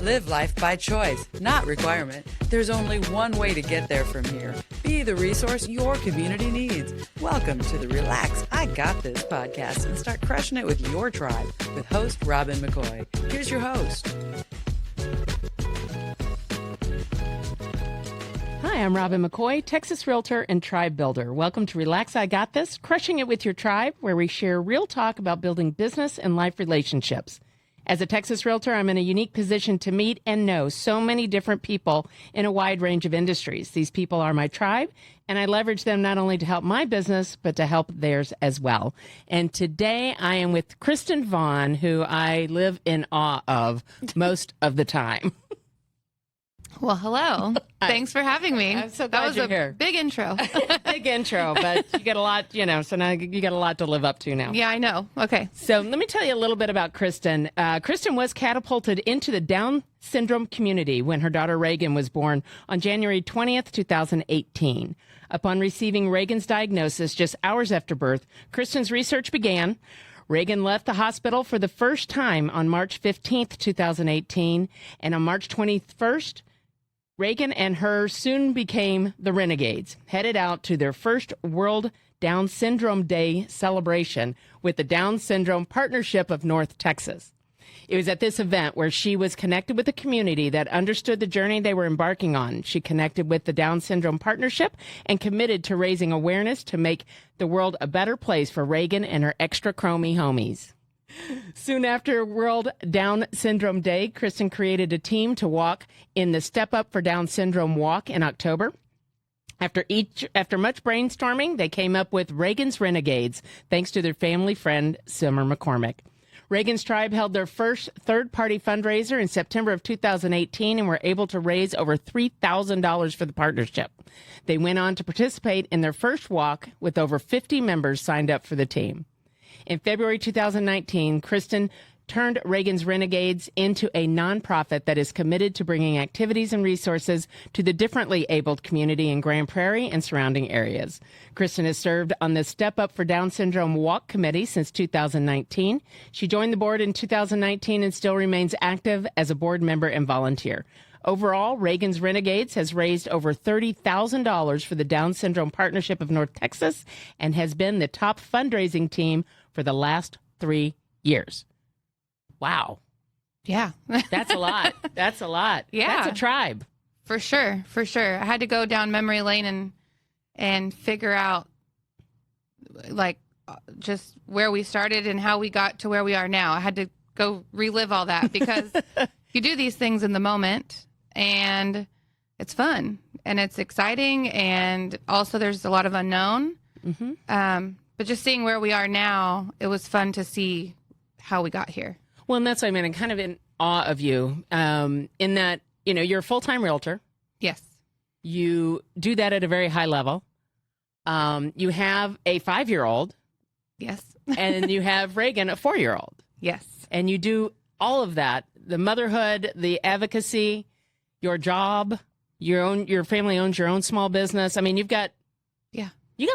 Live life by choice, not requirement. There's only one way to get there from here. Be the resource your community needs. Welcome to the Relax, I Got This podcast and start crushing it with your tribe with host Robin McCoy. Here's your host. Hi, I'm Robin McCoy, Texas Realtor and Tribe Builder. Welcome to Relax, I Got This, crushing it with your tribe, where we share real talk about building business and life relationships. As a Texas Realtor, I'm in a unique position to meet and know so many different people in a wide range of industries. These people are my tribe, and I leverage them not only to help my business, but to help theirs as well. And today I am with Krysten Vaughan, who I live in awe of most of the time. Well, hello. Thanks for having me. I'm so glad you're here. Big intro. Big intro, but you get a lot, so now you got a lot to live up to now. Yeah, I know. Okay. So let me tell you a little bit about Krysten. Krysten was catapulted into the Down syndrome community when her daughter Reagan was born on January 20th, 2018. Upon receiving Reagan's diagnosis just hours after birth, Krysten's research began. Reagan left the hospital for the first time on March 15th, 2018, and on March 21st, Reagan and her soon became the Renegades, headed out to their first World Down Syndrome Day celebration with the Down Syndrome Partnership of North Texas. It was at this event where she was connected with a community that understood the journey they were embarking on. She connected with the Down Syndrome Partnership and committed to raising awareness to make the world a better place for Reagan and her extra chromey homies. Soon after World Down Syndrome Day, Krysten created a team to walk in the Step Up for Down Syndrome walk in October. After much brainstorming, they came up with Reagan's Renegades, thanks to their family friend, Summer McCormick. Reagan's tribe held their first third-party fundraiser in September of 2018 and were able to raise over $3,000 for the partnership. They went on to participate in their first walk with over 50 members signed up for the team. In February 2019, Krysten turned Reagan's Renegades into a nonprofit that is committed to bringing activities and resources to the differently abled community in Grand Prairie and surrounding areas. Krysten has served on the Step Up for Down Syndrome Walk Committee since 2019. She joined the board in 2019 and still remains active as a board member and volunteer. Overall, Reagan's Renegades has raised over $30,000 for the Down Syndrome Partnership of North Texas and has been the top fundraising team for the last 3 years. Wow. Yeah. That's a lot. That's a lot. Yeah. That's a tribe. For sure. For sure. I had to go down memory lane and figure out just where we started and how we got to where we are now. I had to go relive all that because you do these things in the moment and it's fun and it's exciting. And also there's a lot of unknown. Mm-hmm. But just seeing where we are now, it was fun to see how we got here. Well, and that's what I mean. I'm kind of in awe of you in that, you're a full-time realtor. Yes. You do that at a very high level. You have a 5-year-old. Yes. And you have Reagan, a 4-year-old. Yes. And you do all of that, the motherhood, the advocacy, your job, your family owns your own small business. I mean, you got a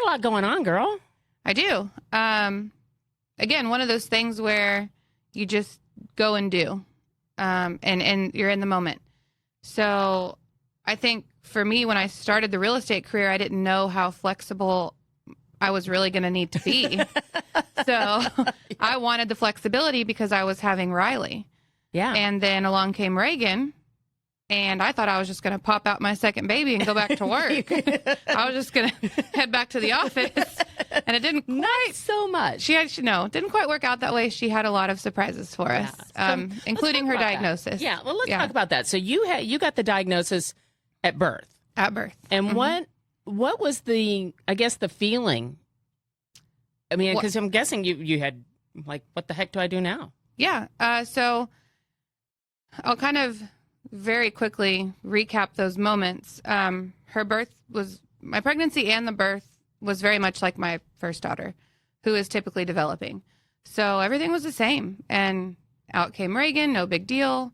lot going on, girl. I do. Again, one of those things where you just go and do, and you're in the moment. So I think for me, when I started the real estate career, I didn't know how flexible I was really going to need to be. So I wanted the flexibility because I was having Riley. Yeah. And then along came Reagan. And I thought I was just going to pop out my second baby and go back to work. I was just going to head back to the office. And it didn't quite. Not so much. Didn't quite work out that way. She had a lot of surprises for us, including her diagnosis. That. Yeah, well, let's talk about that. So you got the diagnosis at birth. At birth. And what was the feeling? I mean, because I'm guessing you had, what the heck do I do now? Yeah. So I'll kind of very quickly recap those moments. My pregnancy and the birth was very much like my first daughter, who is typically developing. So everything was the same. And out came Reagan, no big deal.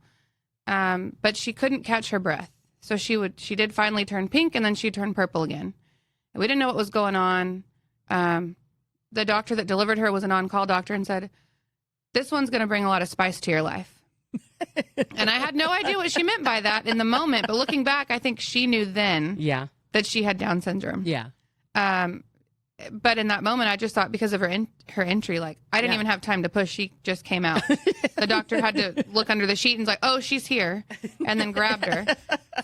But she couldn't catch her breath. So she did finally turn pink and then she turned purple again. And we didn't know what was going on. The doctor that delivered her was an on-call doctor and said, "This one's going to bring a lot of spice to your life." And I had no idea what she meant by that in the moment. But looking back, I think she knew then that she had Down syndrome. Yeah. But in that moment, I just thought because of her entry, like I didn't even have time to push. She just came out. The doctor had to look under the sheet and was like, oh, she's here, and then grabbed her.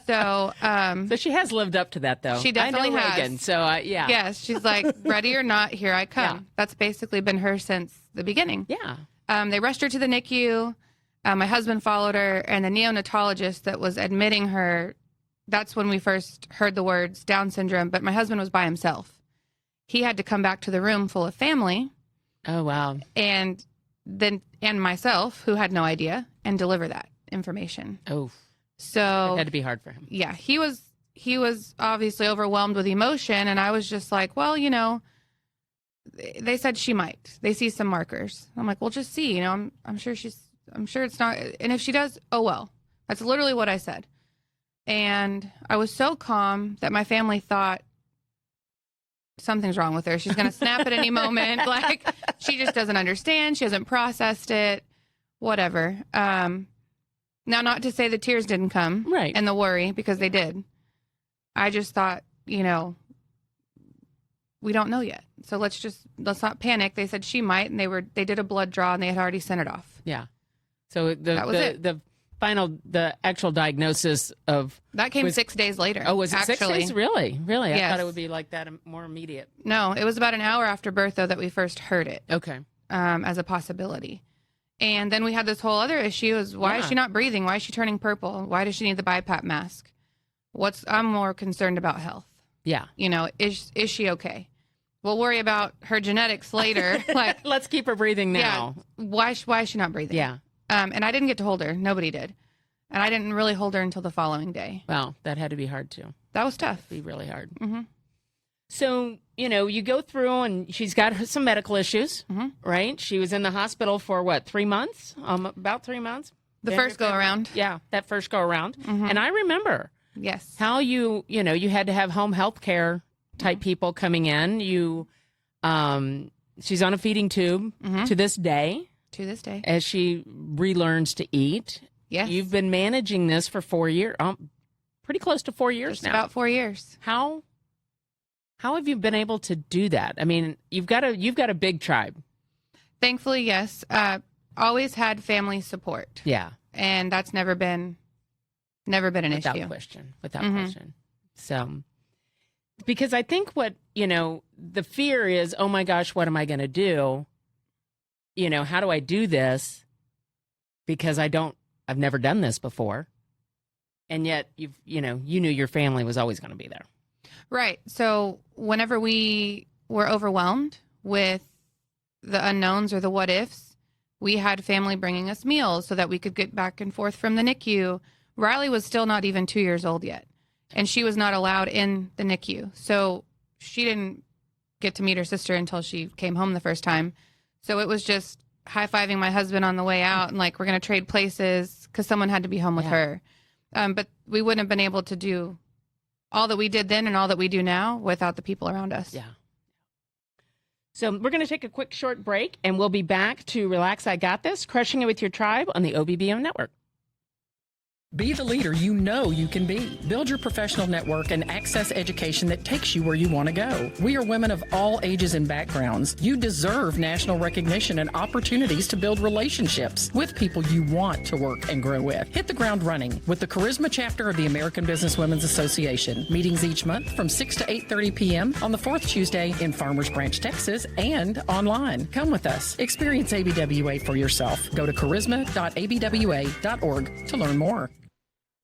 So she has lived up to that, though. She definitely I know has. Reagan, so yeah. Yes, she's like, ready or not, here I come. Yeah. That's basically been her since the beginning. Yeah. They rushed her to the NICU. My husband followed her, and the neonatologist that was admitting her, that's when we first heard the words Down syndrome, but my husband was by himself. He had to come back to the room full of family. Oh, wow. And myself, who had no idea, and deliver that information. Oh. So it had to be hard for him. Yeah, he was obviously overwhelmed with emotion, and I was just like, well, they said she might. They see some markers. I'm like, well, just see. I'm sure it's not. And if she does, oh well. That's literally what I said. And I was so calm that my family thought something's wrong with her. She's going to snap at any moment. Like, she just doesn't understand. She hasn't processed it. Whatever. Now, not to say the tears didn't come. Right. And the worry, because they did. I just thought, we don't know yet. So let's not panic. They said she might, and they did a blood draw, and they had already sent it off. Yeah. So that was it. The actual diagnosis of that came 6 days later. Oh, was it actually. 6 days? Really? Yes. I thought it would be like that, more immediate. No, it was about an hour after birth, though, that we first heard it. Okay. As a possibility. And then we had this whole other issue: is why is she not breathing? Why is she turning purple? Why does she need the BiPAP mask? I'm more concerned about health. Yeah. Is she okay? We'll worry about her genetics later. Like, let's keep her breathing now. Yeah. Why is she not breathing? Yeah. And I didn't get to hold her. Nobody did. And I didn't really hold her until the following day. Wow, that had to be hard too. That was tough. Be really hard. Mm-hmm. So, you go through, and she's got some medical issues, right? She was in the hospital for what, 3 months? About 3 months? The first go around. Yeah, that first go around. And I remember how you had to have home health care type people coming in. She's on a feeding tube to this day. To this day. As she relearns to eat. Yes. You've been managing this for 4 years, pretty close to 4 years Just now. about 4 years. How have you been able to do that? I mean, you've got a big tribe. Thankfully, yes. Always had family support. Yeah. And that's never been an issue. Without question. So, because I think what, the fear is, oh my gosh, what am I going to do? How do I do this? Because I've never done this before. And yet you knew your family was always going to be there. Right. So whenever we were overwhelmed with the unknowns or the what ifs, we had family bringing us meals so that we could get back and forth from the NICU. Riley was still not even 2 years old yet, and she was not allowed in the NICU. So she didn't get to meet her sister until she came home the first time. So it was just high-fiving my husband on the way out and like, we're going to trade places because someone had to be home with her. But we wouldn't have been able to do all that we did then and all that we do now without the people around us. Yeah. So we're going to take a quick short break, and we'll be back to Relax, I Got This, Crushing It With Your Tribe on the OBBM Network. Be the leader you know you can be. Build your professional network and access education that takes you where you want to go. We are women of all ages and backgrounds. You deserve national recognition and opportunities to build relationships with people you want to work and grow with. Hit the ground running with the Charisma chapter of the American Business Women's Association. Meetings each month from 6 to 8:30 p.m. on the fourth Tuesday in Farmers Branch, Texas, and online. Come with us. Experience ABWA for yourself. Go to charisma.abwa.org to learn more.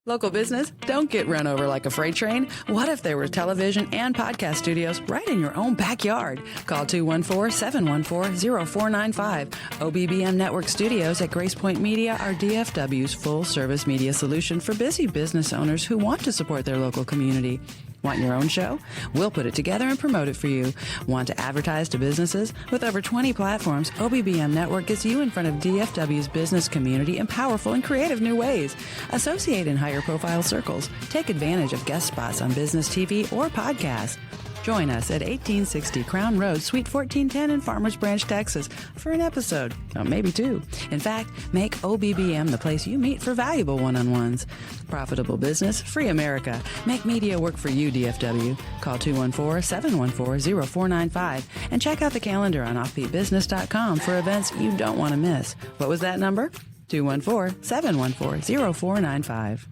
Local business? Don't get run over like a freight train. What if there were television and podcast studios right in your own backyard? Call 214-714-0495. OBBM Network Studios at Grace Point Media are DFW's full-service media solution for busy business owners who want to support their local community. Want your own show? We'll put it together and promote it for you. Want to advertise to businesses? With over 20 platforms, OBBM Network gets you in front of DFW's business community in powerful and creative new ways. Associate in higher profile circles. Take advantage of guest spots on business TV or podcasts. Join us at 1860 Crown Road, Suite 1410 in Farmers Branch, Texas for an episode, or maybe two. In fact, make OBBM the place you meet for valuable one-on-ones. Profitable business, free America. Make media work for you, DFW. Call 214-714-0495 and check out the calendar on offbeatbusiness.com for events you don't want to miss. What was that number? 214-714-0495.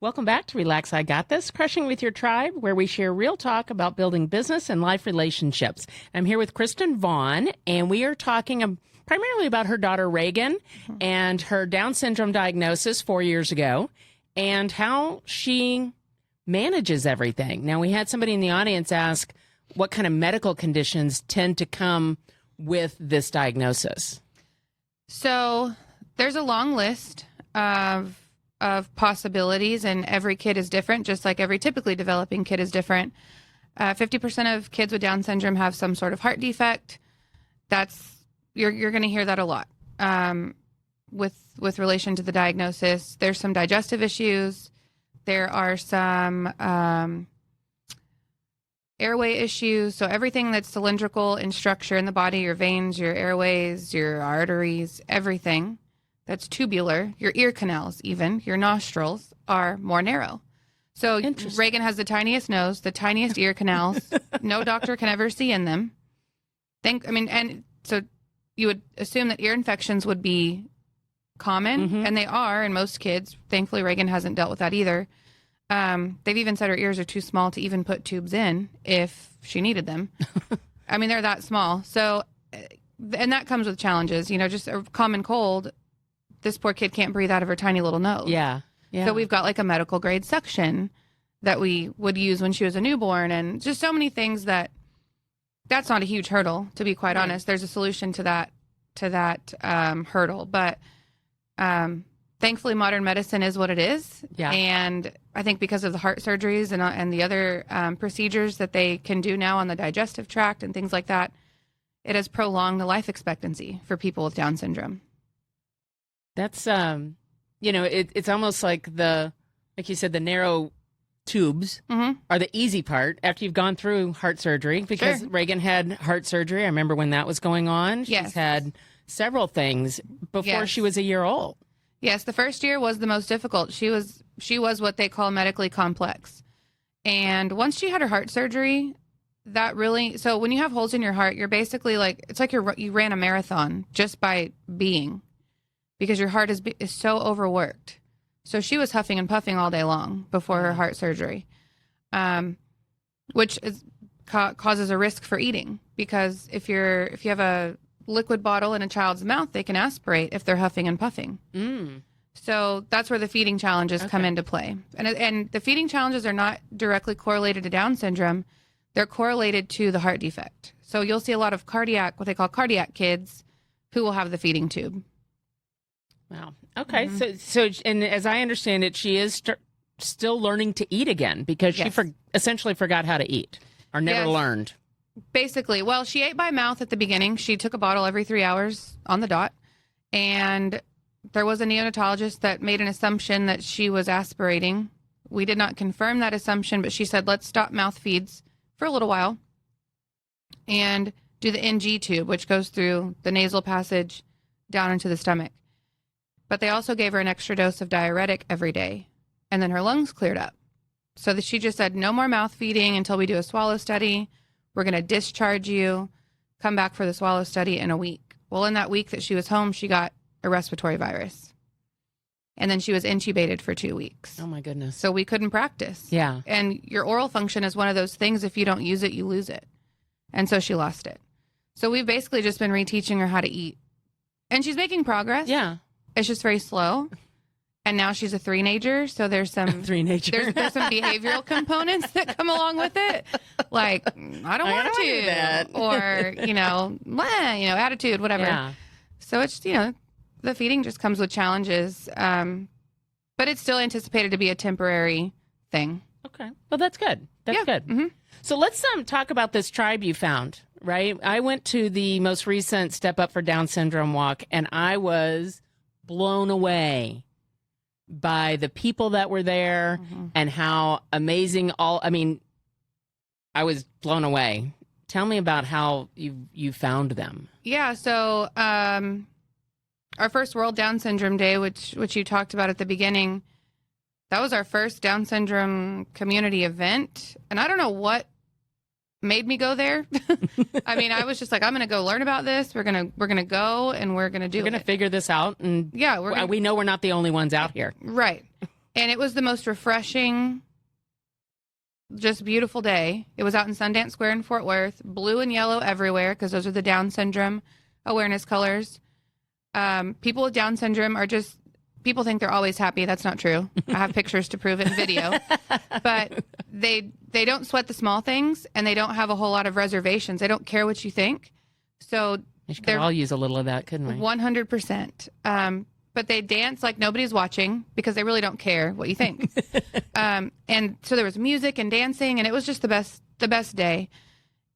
Welcome back to Relax, I Got This, Crushing with Your Tribe, where we share real talk about building business and life relationships. I'm here with Krysten Vaughan, and we are talking primarily about her daughter, Reagan, and her Down syndrome diagnosis 4 years ago, and how she manages everything. Now, we had somebody in the audience ask what kind of medical conditions tend to come with this diagnosis. So there's a long list of possibilities, and every kid is different, just like every typically developing kid is different. 50% of kids with Down syndrome have some sort of heart defect. You're going to hear that a lot with relation to the diagnosis. There's some digestive issues. There are some airway issues. So everything that's cylindrical in structure in the body, your veins, your airways, your arteries, everything that's tubular, your ear canals, even your nostrils are more narrow. So Reagan has the tiniest nose, the tiniest ear canals. No doctor can ever see in them. And so you would assume that ear infections would be common, and they are in most kids. Thankfully, Reagan hasn't dealt with that either. They've even said her ears are too small to even put tubes in if she needed them. I mean, they're that small. So, and that comes with challenges. Just a common cold. This poor kid can't breathe out of her tiny little nose. Yeah. So we've got like a medical grade suction that we would use when she was a newborn, and just so many things that's not a huge hurdle, to be quite honest. There's a solution to that hurdle, but thankfully modern medicine is what it is. Yeah. And I think because of the heart surgeries and the other procedures that they can do now on the digestive tract and things like that, it has prolonged the life expectancy for people with Down syndrome. That's, it's almost like like you said, the narrow tubes are the easy part after you've gone through heart surgery, because Reagan had heart surgery. I remember when that was going on. She's had several things before she was a year old. Yes, the first year was the most difficult. She was what they call medically complex. And once she had her heart surgery, so when you have holes in your heart, you're basically it's like you ran a marathon just by being, because your heart is so overworked. So she was huffing and puffing all day long before her heart surgery, which causes a risk for eating, because if you have a liquid bottle in a child's mouth, they can aspirate if they're huffing and puffing. So that's where the feeding challenges come into play. And the feeding challenges are not directly correlated to Down syndrome. They're correlated to the heart defect. So you'll see a lot of what they call cardiac kids who will have the feeding tube. Wow. Okay. So, and as I understand it, she is still learning to eat again, because she essentially forgot how to eat, or never learned. Basically. Well, she ate by mouth at the beginning. She took a bottle every 3 hours on the dot. And there was a neonatologist that made an assumption that she was aspirating. We did not confirm that assumption, but she said, let's stop mouth feeds for a little while and do the NG tube, which goes through the nasal passage down into the stomach. But they also gave her an extra dose of diuretic every day, and then her lungs cleared up. So she just said, no more mouth feeding until we do a swallow study. We're going to discharge you. Come back for the swallow study in a week. Well, in that week that she was home, she got a respiratory virus. And then she was intubated for 2 weeks. Oh, my goodness. So we couldn't practice. Yeah. And your oral function is one of those things, if you don't use it, you lose it. And so she lost it. So we've basically just been reteaching her how to eat. And she's making progress. Yeah. It's just very slow. And now she's a three-nager, so there's some three-nager. There's some behavioral components that come along with it, like I don't want to do that, or attitude, whatever. Yeah. So it's the feeding just comes with challenges, but it's still anticipated to be a temporary thing. Okay, well that's good. That's good. Mm-hmm. So let's talk about this tribe you found. Right, I went to the most recent Step Up for Down Syndrome walk, and I was blown away by the people that were there and how amazing I was blown away. Tell me about how you found them. Yeah, so our first World Down Syndrome Day, which you talked about at the beginning, that was our first Down syndrome community event. And I don't know what made me go there. I mean, I was just like, I'm going to go learn about this. We're going to go and we're going to do it. We're going to figure this out. And yeah, we know we're not the only ones out here. Right. And it was the most refreshing, just beautiful day. It was out in Sundance Square in Fort Worth, blue and yellow everywhere because those are the Down syndrome awareness colors. People with Down syndrome are just, people think they're always happy. That's not true. I have pictures to prove it in video. But they don't sweat the small things, and they don't have a whole lot of reservations. They don't care what you think. So we could all use a little of that, couldn't we? 100%. But they dance like nobody's watching because they really don't care what you think. And so there was music and dancing, and it was just the best day.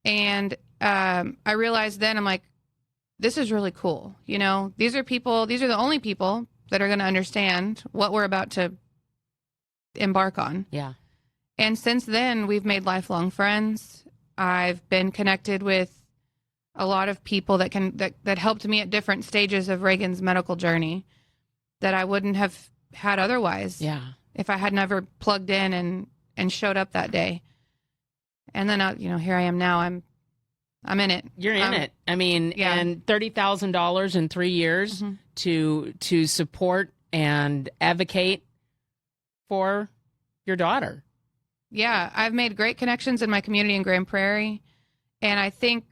And I realized then, I'm like, this is really cool. You know, these are the only people that are going to understand what we're about to embark on. Yeah. And since then, we've made lifelong friends. I've been connected with a lot of people that helped me at different stages of Reagan's medical journey that I wouldn't have had otherwise. Yeah. If I had never plugged in and showed up that day. And then, here I am now. I'm in it. You're in it. I mean, yeah. And $30,000 in 3 years to support and advocate for your daughter. Yeah, I've made great connections in my community in Grand Prairie. And I think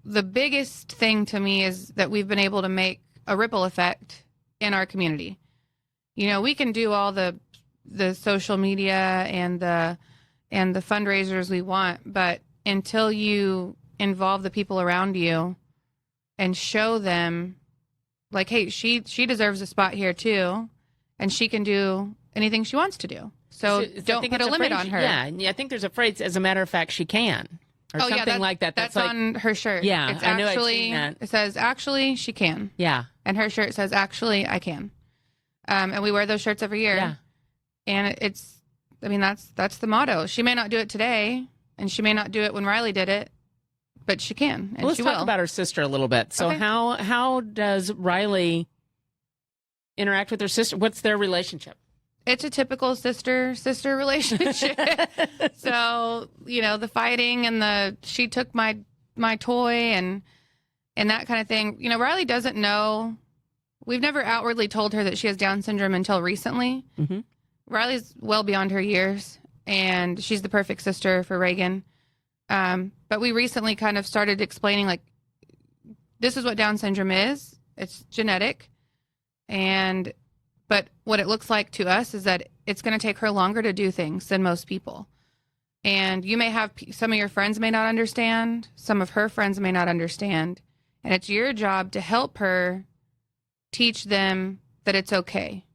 the biggest thing to me is that we've been able to make a ripple effect in our community. You know, we can do all the social media and the fundraisers we want, but until you involve the people around you and show them, like, hey, she deserves a spot here too, and she can do anything she wants to do. So don't put a limit on her. Yeah, I think there's a phrase, as a matter of fact, she can. Or something like that. That's like, on her shirt. Yeah, it's I know actually, I've seen that. It says, actually, she can. Yeah. And her shirt says, actually, I can. And we wear those shirts every year. Yeah. And that's the motto. She may not do it today, and she may not do it when Riley did it, but she can, and let's she talk will. about her sister a little bit. So Okay. how does Riley interact with her sister? What's their relationship? It's a typical sister relationship. So, the fighting and she took my toy and that kind of thing. Riley doesn't know. We've never outwardly told her that she has Down syndrome until recently. Mm-hmm. Riley's well beyond her years, and she's the perfect sister for Reagan. But we recently kind of started explaining, like, this is what Down syndrome is. It's genetic. But what it looks like to us is that it's going to take her longer to do things than most people. And you may have, some of your friends may not understand, some of her friends may not understand. And it's your job to help her teach them that it's okay.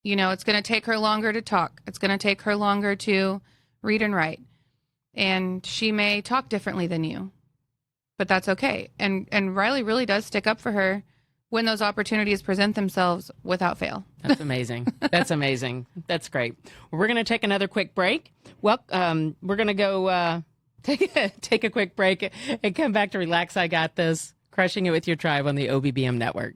It's going to take her longer to talk. It's going to take her longer to read and write. And she may talk differently than you, but that's okay. And Riley really does stick up for her when those opportunities present themselves without fail. That's amazing. That's amazing. That's great. We're going to take another quick break. Well, we're going to go take a quick break and come back to Relax, I Got This, crushing it with your tribe on the OBBM network.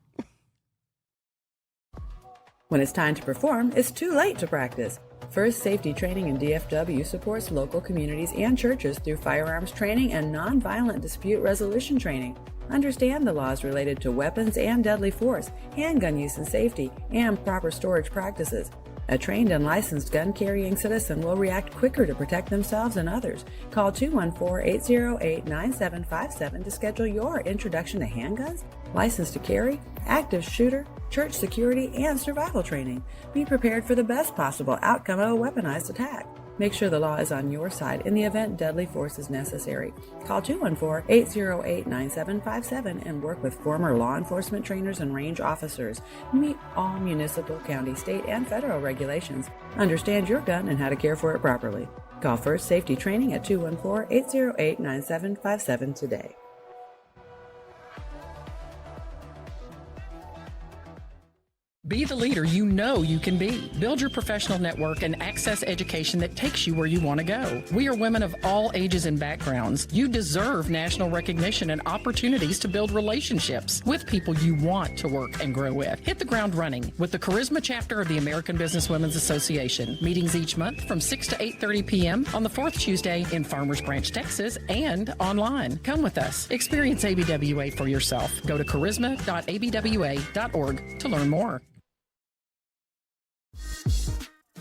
When it's time to perform, it's too late to practice. First Safety Training in DFW supports local communities and churches through firearms training and nonviolent dispute resolution training. Understand the laws related to weapons and deadly force, handgun use and safety, and proper storage practices. A trained and licensed gun-carrying citizen will react quicker to protect themselves and others. Call 214-808-9757 to schedule your introduction to handguns, license to carry, active shooter, church security, and survival training. Be prepared for the best possible outcome of a weaponized attack. Make sure the law is on your side in the event deadly force is necessary. Call 214-808-9757 and work with former law enforcement trainers and range officers. Meet all municipal, county, state, and federal regulations. Understand your gun and how to care for it properly. Call First Safety Training at 214-808-9757 today. Be the leader you know you can be. Build your professional network and access education that takes you where you want to go. We are women of all ages and backgrounds. You deserve national recognition and opportunities to build relationships with people you want to work and grow with. Hit the ground running with the Charisma chapter of the American Business Women's Association. Meetings each month from 6 to 8:30 p.m. on the fourth Tuesday in Farmers Branch, Texas, and online. Come with us. Experience ABWA for yourself. Go to charisma.abwa.org to learn more.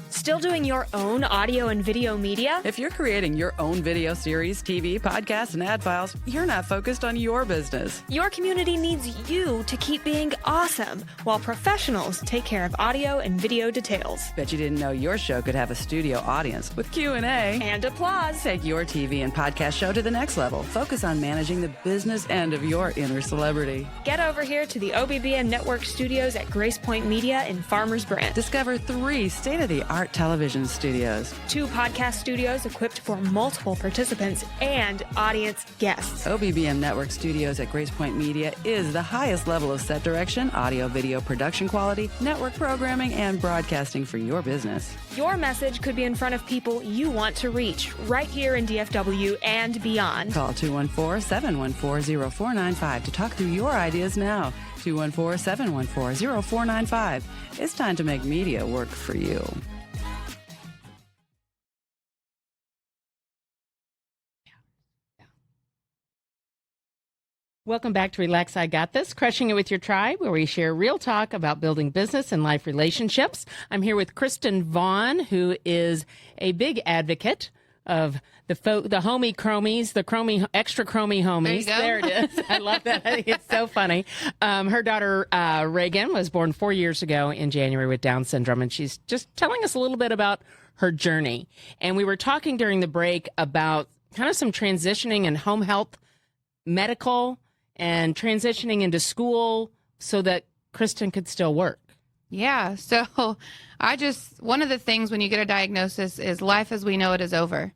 Still doing your own audio and video media? If you're creating your own video series, TV, podcasts, and ad files, you're not focused on your business. Your community needs you to keep being awesome, while professionals take care of audio and video details. Bet you didn't know your show could have a studio audience with Q&A. And applause. Take your TV and podcast show to the next level. Focus on managing the business end of your inner celebrity. Get over here to the OBBN Network Studios at Grace Point Media in Farmers Branch. Discover 3 state-of-the-art television studios, 2 podcast studios equipped for multiple participants and audience guests. OBBM Network Studios at Grace Point Media is the highest level of set direction, audio video production quality, network programming, and broadcasting for your business. Your message could be in front of people you want to reach right here in DFW and beyond. Call 214-714-0495 to talk through your ideas now. 214-714-0495. It's time to make media work for you. Welcome back to Relax, I Got This, Crushing It With Your Tribe, where we share real talk about building business and life relationships. I'm here with Krysten Vaughan, who is a big advocate of the homie chromies, the extra chromie homies. There you go. There it is. I love that. I think it's so funny. Her daughter, Reagan, was born 4 years ago in January with Down syndrome, and she's just telling us a little bit about her journey. And we were talking during the break about kind of some transitioning in home health, medical, and transitioning into school so that Kyrsten could still work. Yeah. So one of the things when you get a diagnosis is life as we know it is over.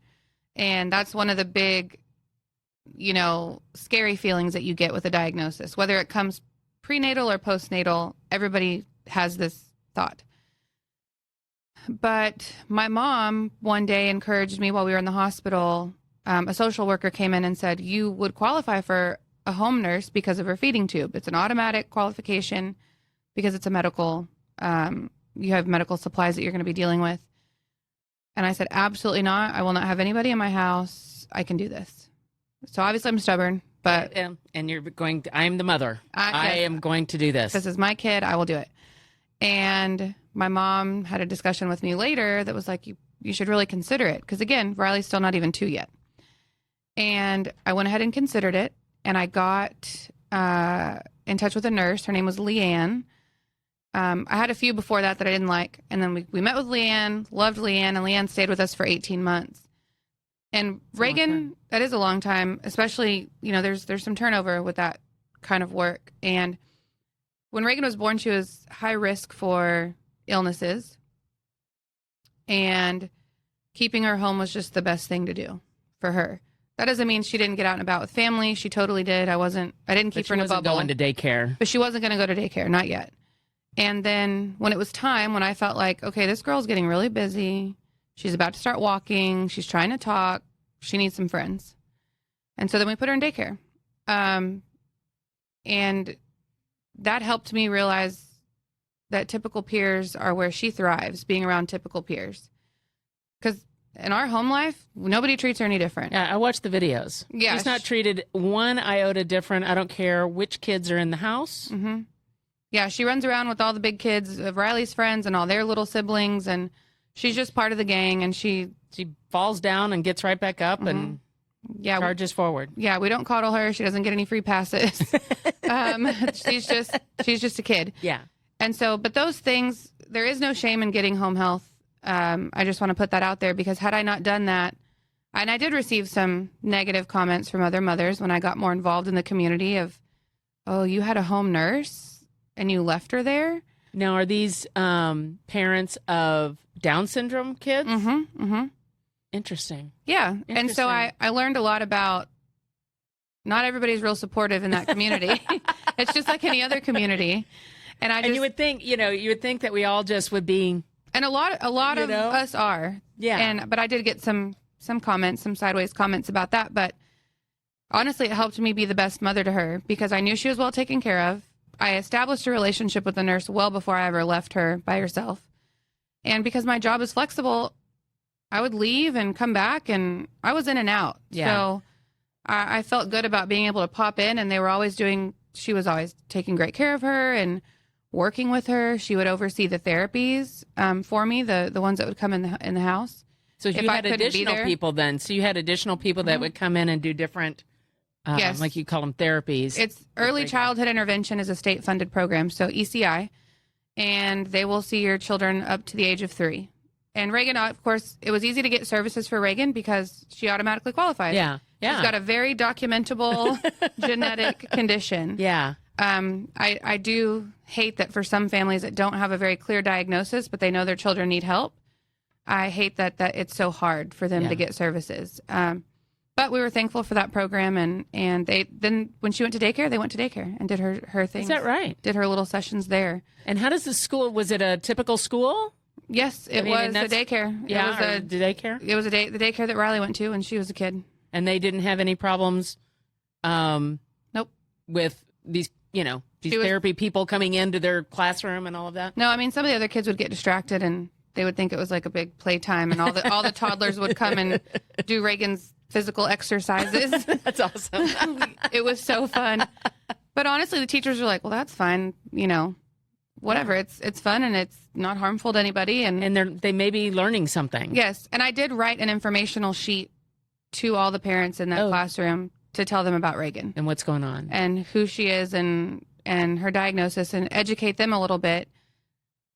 And that's one of the big, scary feelings that you get with a diagnosis, whether it comes prenatal or postnatal, everybody has this thought. But my mom one day encouraged me while we were in the hospital. A social worker came in and said, you would qualify for a home nurse because of her feeding tube. It's an automatic qualification because it's a medical, you have medical supplies that you're going to be dealing with. And I said, absolutely not. I will not have anybody in my house. I can do this. So obviously I'm stubborn, but. And you're I'm the mother. I am going to do this. This is my kid. I will do it. And my mom had a discussion with me later that was like, you should really consider it. Because again, Riley's still not even 2 yet. And I went ahead and considered it. And I got in touch with a nurse. Her name was Leanne. I had a few before that I didn't like. And then we met with Leanne, loved Leanne, and Leanne stayed with us for 18 months. And Reagan, that is a long time, especially, there's some turnover with that kind of work. And when Reagan was born, she was high risk for illnesses. And keeping her home was just the best thing to do for her. That doesn't mean she didn't get out and about with family. She totally did. I didn't keep her in a bubble. Going to daycare. But she wasn't going to go to daycare, not yet. And then when it was time, when I felt like, okay, this girl's getting really busy. She's about to start walking. She's trying to talk. She needs some friends. And so then we put her in daycare. And that helped me realize that typical peers are where she thrives, being around typical peers. Because in our home life, nobody treats her any different. Yeah, I watched the videos. Yeah, she's not treated one iota different. I don't care which kids are in the house. Mm-hmm. Yeah, she runs around with all the big kids of Riley's friends and all their little siblings, and she's just part of the gang. And she falls down and gets right back up and charges forward. Yeah, we don't coddle her. She doesn't get any free passes. She's just a kid. Yeah. And so, but those things, there is no shame in getting home health. I just want to put that out there because had I not done that, and I did receive some negative comments from other mothers when I got more involved in the community of, oh, you had a home nurse and you left her there? Now, are these parents of Down syndrome kids? Mm-hmm. Mm-hmm. Interesting. Yeah. And so I learned a lot about not everybody's real supportive in that community. It's just like any other community. And you would think, that we all just would be. And a lot of us are. Yeah. But I did get some comments, some sideways comments about that. But honestly, it helped me be the best mother to her because I knew she was well taken care of. I established a relationship with the nurse well before I ever left her by herself. And because my job is flexible, I would leave and come back, and I was in and out. Yeah. So I felt good about being able to pop in, and she was always taking great care of her and working with her. She would oversee the therapies for me, the ones that would come in the house. So you had additional people then. So you had additional people that would come in and do different, yes, like you call them, therapies. It's early childhood intervention is a state-funded program, so ECI, and they will see your children up to the age of 3. And Reagan, of course, it was easy to get services for Reagan because she automatically qualified. Yeah. She's got a very documentable genetic condition. Yeah. I do hate that for some families that don't have a very clear diagnosis, but they know their children need help. I hate that it's so hard for them to get services. But we were thankful for that program, and then when she went to daycare, they went to daycare and did her things. Is that right? Did her little sessions there. And how does the school? Was it a typical school? Yes, it was a daycare. Yeah, it was a daycare. It was the daycare that Riley went to when she was a kid. And they didn't have any problems. Nope. With these, therapy people coming into their classroom and all of that. No, I mean some of the other kids would get distracted and they would think it was like a big playtime, and all the toddlers would come and do Reagan's physical exercises. That's awesome. It was so fun. But honestly, the teachers were like, "Well, that's fine, whatever. It's fun and it's not harmful to anybody." And they may be learning something. Yes, and I did write an informational sheet to all the parents in that classroom to tell them about Reagan and what's going on and who she is and her diagnosis, and educate them a little bit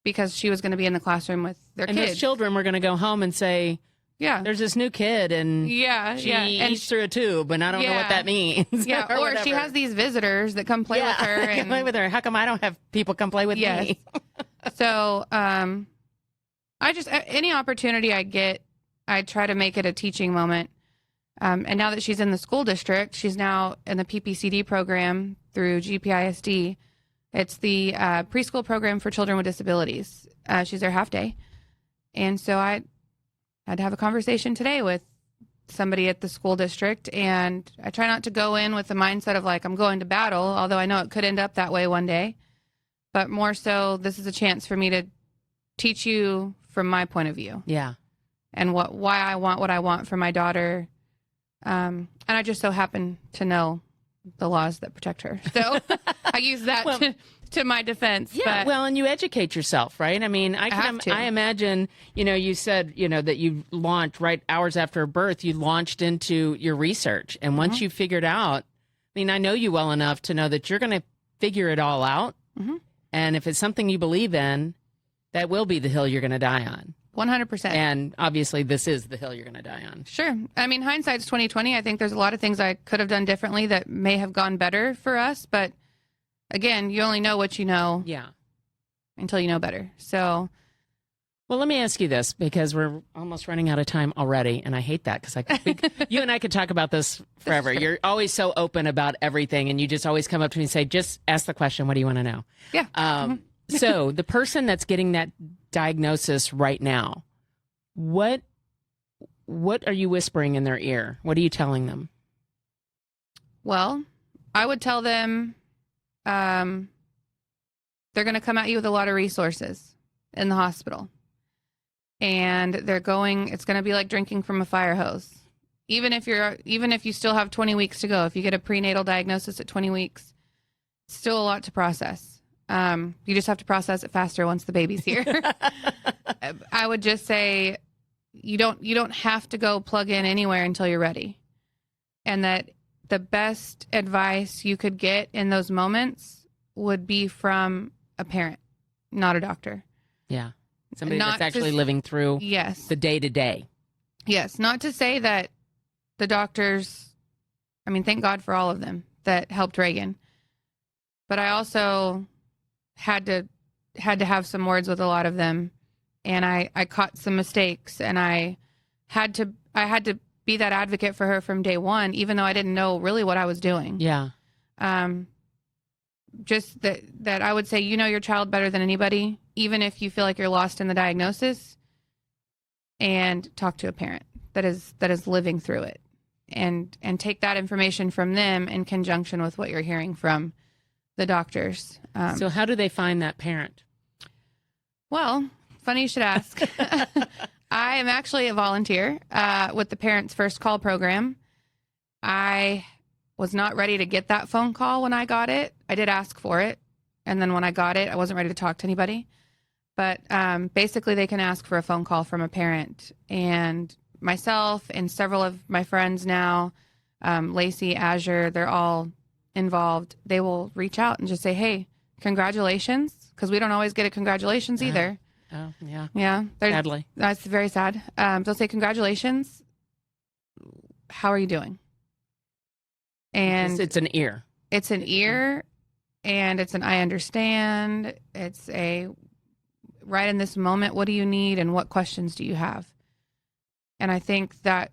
because she was going to be in the classroom with their kids. And those children were going to go home and say, "Yeah, there's this new kid, and she eats through a tube, and I don't know what that means." Yeah, or she has these visitors that come play with her. And play with her. How come I don't have people come play with me? So, I just any opportunity I get, I try to make it a teaching moment. And now that she's in the school district, she's now in the PPCD program through GPISD. It's the preschool program for children with disabilities. She's there half day. And so I had to have a conversation today with somebody at the school district. And I try not to go in with the mindset of like, I'm going to battle, although I know it could end up that way one day. But more so, this is a chance for me to teach you from my point of view. Yeah. And why I want what I want for my daughter. And I just so happen to know the laws that protect her. So I use that to my defense. Yeah, but and you educate yourself, right? I mean, I imagine, you said, that you launched right hours after birth, you launched into your research. And once you figured out, I know you well enough to know that you're going to figure it all out. Mm-hmm. And if it's something you believe in, that will be the hill you're going to die on. 100%. And obviously this is the hill you're going to die on. Sure. I mean, hindsight's 2020. I think there's a lot of things I could have done differently that may have gone better for us. But again, you only know what you know. Yeah. Until you know better. So. Well, let me ask you this, because we're almost running out of time already. And I hate that because you and I could talk about this forever. You're always so open about everything. And you just always come up to me and say, just ask the question. What do you want to know? Yeah. So the person that's getting that diagnosis right now, what are you whispering in their ear? What are you telling them? Well, I would tell them they're going to come at you with a lot of resources in the hospital. And it's going to be like drinking from a fire hose. Even if you still have 20 weeks to go, if you get a prenatal diagnosis at 20 weeks, it's still a lot to process. You just have to process it faster once the baby's here. I would just say you don't have to go plug in anywhere until you're ready. And that the best advice you could get in those moments would be from a parent, not a doctor. Yeah. Somebody that's actually living through the day-to-day. Yes. Not to say that the doctors, thank God for all of them that helped Reagan. But I also had to have some words with a lot of them, and I caught some mistakes, and I had to be that advocate for her from day one, even though I didn't know really what I was doing. Yeah. just that I would say, you know your child better than anybody, even if you feel like you're lost in the diagnosis, and talk to a parent that is living through it, and take that information from them in conjunction with what you're hearing from the doctors. So how do they find that parent? Well, funny you should ask. I am actually a volunteer with the Parents First Call program. I was not ready to get that phone call when I got it. I did ask for it. And then when I got it, I wasn't ready to talk to anybody. But basically, they can ask for a phone call from a parent. And myself and several of my friends now, Lacey, Azure, they're all involved. They will reach out and just say, hey, congratulations. Because we don't always get a congratulations either. Oh, yeah. Yeah. Sadly. That's very sad. They'll say, congratulations. How are you doing? And it's an ear. It's an ear, and it's an I understand. It's a right in this moment, what do you need and what questions do you have? And I think that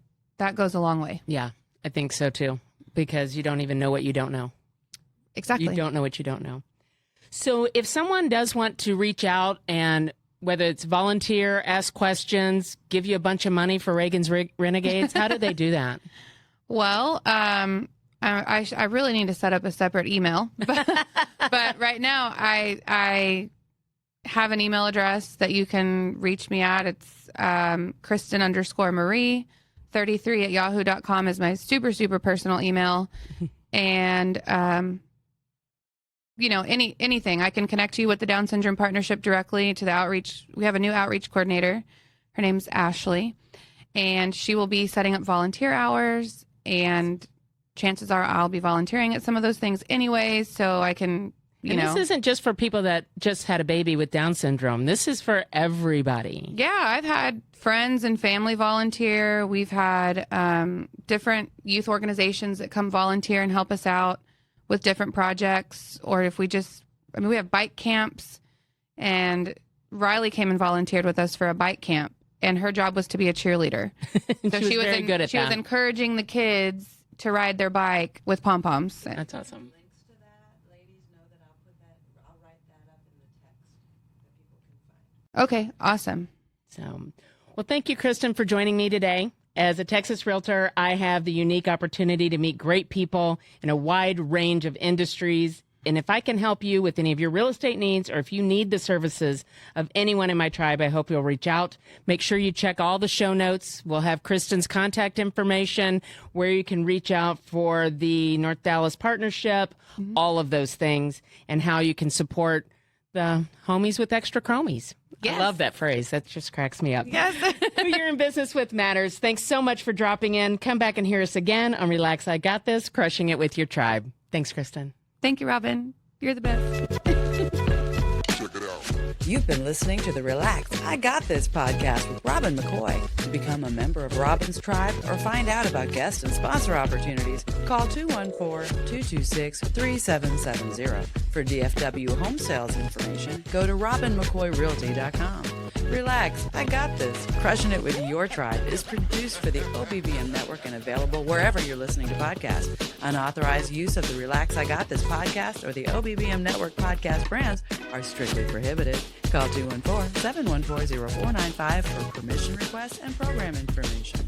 goes a long way. Yeah, I think so too, because you don't even know what you don't know. Exactly. You don't know what you don't know. So if someone does want to reach out, and whether it's volunteer, ask questions, give you a bunch of money for Reagan's Renegades, how do they do that? Well, I really need to set up a separate email, but right now I have an email address that you can reach me at. It's Krysten_Marie 33 at yahoo.com is my super, super personal email. And, anything. I can connect you with the Down Syndrome Partnership directly to the outreach. We have a new outreach coordinator. Her name's Ashley, and she will be setting up volunteer hours, and chances are I'll be volunteering at some of those things anyways, so I can, This isn't just for people that just had a baby with Down syndrome. This is for everybody. Yeah, I've had friends and family volunteer. We've had different youth organizations that come volunteer and help us out with different projects. Or if we have bike camps, and Riley came and volunteered with us for a bike camp, and her job was to be a cheerleader. So she was very good at that. She was encouraging the kids to ride their bike with pom-poms. That's awesome. Links to that, ladies know that I'll write that up in the text that people can find. Okay, awesome. So, well, thank you, Kyrsten, for joining me today. As a Texas realtor, I have the unique opportunity to meet great people in a wide range of industries. And if I can help you with any of your real estate needs, or if you need the services of anyone in my tribe, I hope you'll reach out. Make sure you check all the show notes. We'll have Krysten's contact information, where you can reach out for the North Dallas Partnership, all of those things, and how you can support the homies with extra chromies. Yes. I love that phrase. That just cracks me up. Yes. Who you're in business with matters. Thanks so much for dropping in. Come back and hear us again on Relax, I Got This, crushing it with your tribe. Thanks, Kyrsten. Thank you, Robin. You're the best. You've been listening to the Relax, I Got This podcast with Robin McCoy. To become a member of Robin's tribe or find out about guest and sponsor opportunities, call 214-226-3770. For DFW home sales information, go to robinmccoyrealty.com. Relax, I Got This, crushing it with your tribe is produced for the OBBM network and available wherever you're listening to podcasts. Unauthorized use of the Relax, I Got This podcast or the OBBM network podcast brands are strictly prohibited. Call 214-714-0495 for permission requests and program information.